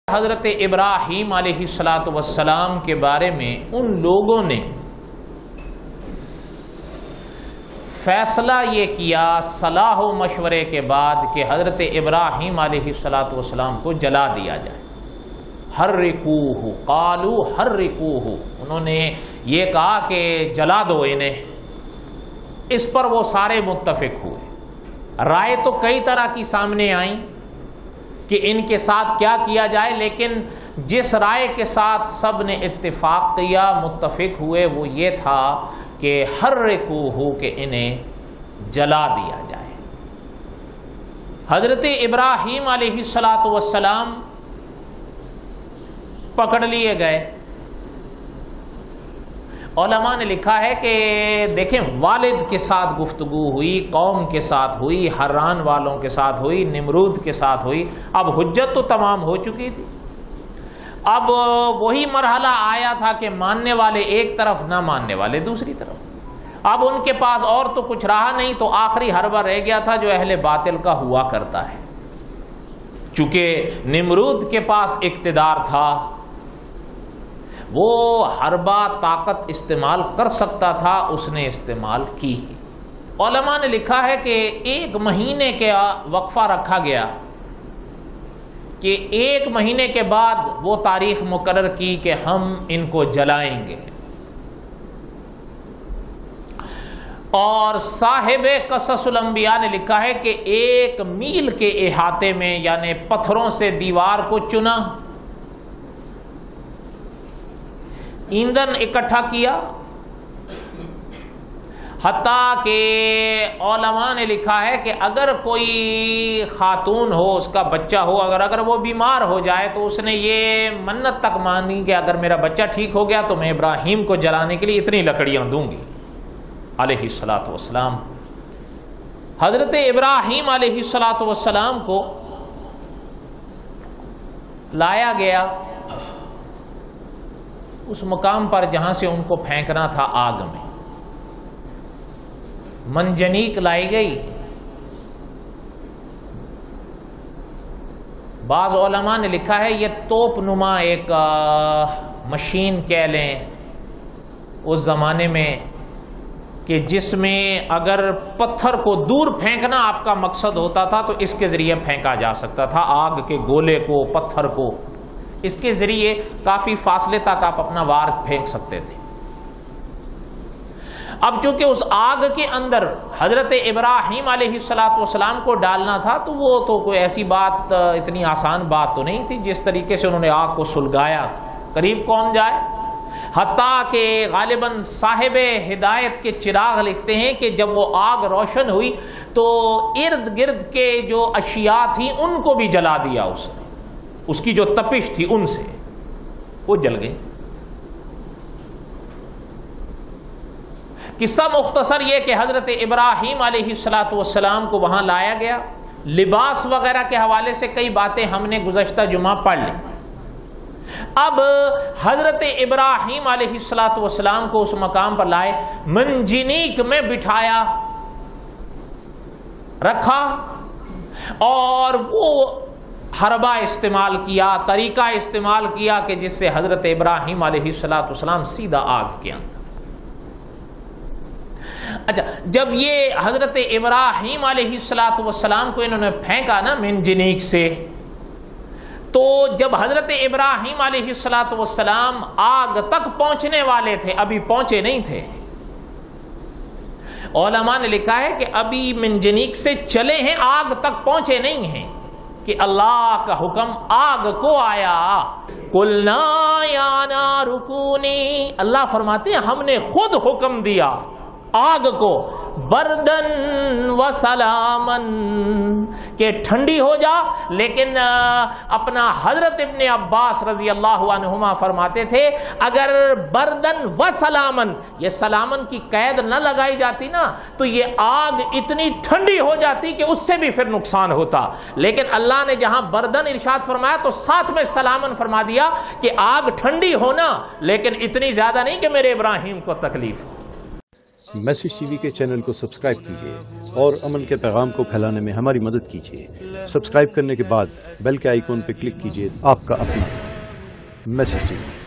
حضرت ابراہیم علیہ السلام کے بارے میں ان لوگوں نے فیصلہ یہ کیا صلاح و مشورے کے بعد کہ حضرت ابراہیم علیہ السلام کو جلا دیا جائے۔ حرقوہ قالوا حرقوہ، انہوں نے یہ کہا کہ جلا دو انہیں۔ اس پر وہ سارے متفق ہوئے۔ رائے تو کئی طرح کی سامنے آئیں کہ ان کے ساتھ کیا کیا جائے، لیکن جس رائے کے ساتھ سب نے اتفاق کیا، متفق ہوئے، وہ یہ تھا کہ حرقوہ کہ انہیں جلا دیا جائے۔ حضرت ابراہیم علیہ السلام پکڑ لیے گئے۔ علماء نے لکھا ہے کہ دیکھیں، والد کے ساتھ گفتگو ہوئی، قوم کے ساتھ ہوئی، حران والوں کے ساتھ ہوئی، نمرود کے ساتھ ہوئی، اب حجت تو تمام ہو چکی تھی۔ اب وہی مرحلہ آیا تھا کہ ماننے والے ایک طرف، نہ ماننے والے دوسری طرف۔ اب ان کے پاس اور تو کچھ رہا نہیں، تو آخری حربہ رہ گیا تھا جو اہل باطل کا ہوا کرتا ہے۔ چونکہ نمرود کے پاس اقتدار تھا، وہ حربہ طاقت استعمال کر سکتا تھا، اس نے استعمال کی۔ علماء نے لکھا ہے کہ 1 مہینے کا وقفہ رکھا گیا کہ 1 مہینے کے بعد وہ تاریخ مقرر کی کہ ہم ان کو جلائیں گے۔ اور صاحب قصص الانبیاء نے لکھا ہے کہ 1 میل کے احاطے میں، یعنی پتھروں سے دیوار کو چنا، ایندھن اکٹھا کیا، حتیٰ کہ علماء نے لکھا ہے کہ اگر کوئی خاتون ہو، اس کا بچہ ہو، اگر وہ بیمار ہو جائے تو اس نے یہ منت تک مانی کہ اگر میرا بچہ ٹھیک ہو گیا تو میں ابراہیم کو جلانے کے لیے اتنی لکڑیاں دوں گی علیہ السلام۔ حضرت ابراہیم علیہ السلام کو لایا گیا اس مقام پر جہاں سے ان کو پھینکنا تھا، آگ میں۔ منجنیق لائی گئی۔ بعض علماء نے لکھا ہے یہ توپ نما ایک مشین کہہ لیں اس زمانے میں، کہ جس میں اگر پتھر کو دور پھینکنا آپ کا مقصد ہوتا تھا تو اس کے ذریعے پھینکا جا سکتا تھا، آگ کے گولے کو، پتھر کو، اس کے ذریعے کافی فاصلے تک آپ اپنا وار پھینک سکتے تھے۔ اب چونکہ اس آگ کے اندر حضرت ابراہیم علیہ السلام کو ڈالنا تھا، تو وہ تو کوئی ایسی بات، اتنی آسان بات تو نہیں تھی جس طریقے سے انہوں نے آگ کو سلگایا۔ قریب کون جائے؟ حتیٰ کہ غالباً صاحب ہدایت کے چراغ لکھتے ہیں کہ جب وہ آگ روشن ہوئی تو ارد گرد کے جو اشیاء تھیں ان کو بھی جلا دیا اس نے، اس کی جو تپش تھی ان سے وہ جل گئے۔ قصہ مختصر یہ کہ حضرت ابراہیم علیہ السلام کو وہاں لایا گیا۔ لباس وغیرہ کے حوالے سے کئی باتیں ہم نے گزشتہ جمعہ پڑھ لی۔ اب حضرت ابراہیم علیہ السلام کو اس مقام پر لائے، منجنیق میں بٹھایا، رکھا، اور وہ حربہ استعمال کیا، طریقہ استعمال کیا کہ جس سے حضرت ابراہیم علیہ السلام سیدھا آگ کے اندر۔ اچھا، جب یہ حضرت ابراہیم علیہ السلام کو انہوں نے پھینکا نا منجنیق سے، تو جب حضرت ابراہیم علیہ السلام آگ تک پہنچنے والے تھے، ابھی پہنچے نہیں تھے۔ علماء نے لکھا ہے کہ ابھی منجنیق سے چلے ہیں، آگ تک پہنچے نہیں ہیں کہ اللہ کا حکم آگ کو آیا۔ قُلْنَا يَا نَارُ كُونِي، اللہ فرماتے ہیں ہم نے خود حکم دیا آگ کو، بردن و سلامن، کہ ٹھنڈی ہو جا۔ لیکن اپنا حضرت ابن عباس رضی اللہ عنہما فرماتے تھے اگر بردن و سلامن، یہ سلامن کی قید نہ لگائی جاتی نا تو یہ آگ اتنی ٹھنڈی ہو جاتی کہ اس سے بھی پھر نقصان ہوتا، لیکن اللہ نے جہاں بردن ارشاد فرمایا تو ساتھ میں سلامن فرما دیا کہ آگ ٹھنڈی ہونا لیکن اتنی زیادہ نہیں کہ میرے ابراہیم کو تکلیف ہو۔ میسج ٹی وی کے چینل کو سبسکرائب کیجیے اور امن کے پیغام کو پھیلانے میں ہماری مدد کیجیے۔ سبسکرائب کرنے کے بعد بیل کے آئیکن پہ کلک کیجیے۔ آپ کا اپنا میسج ٹی وی۔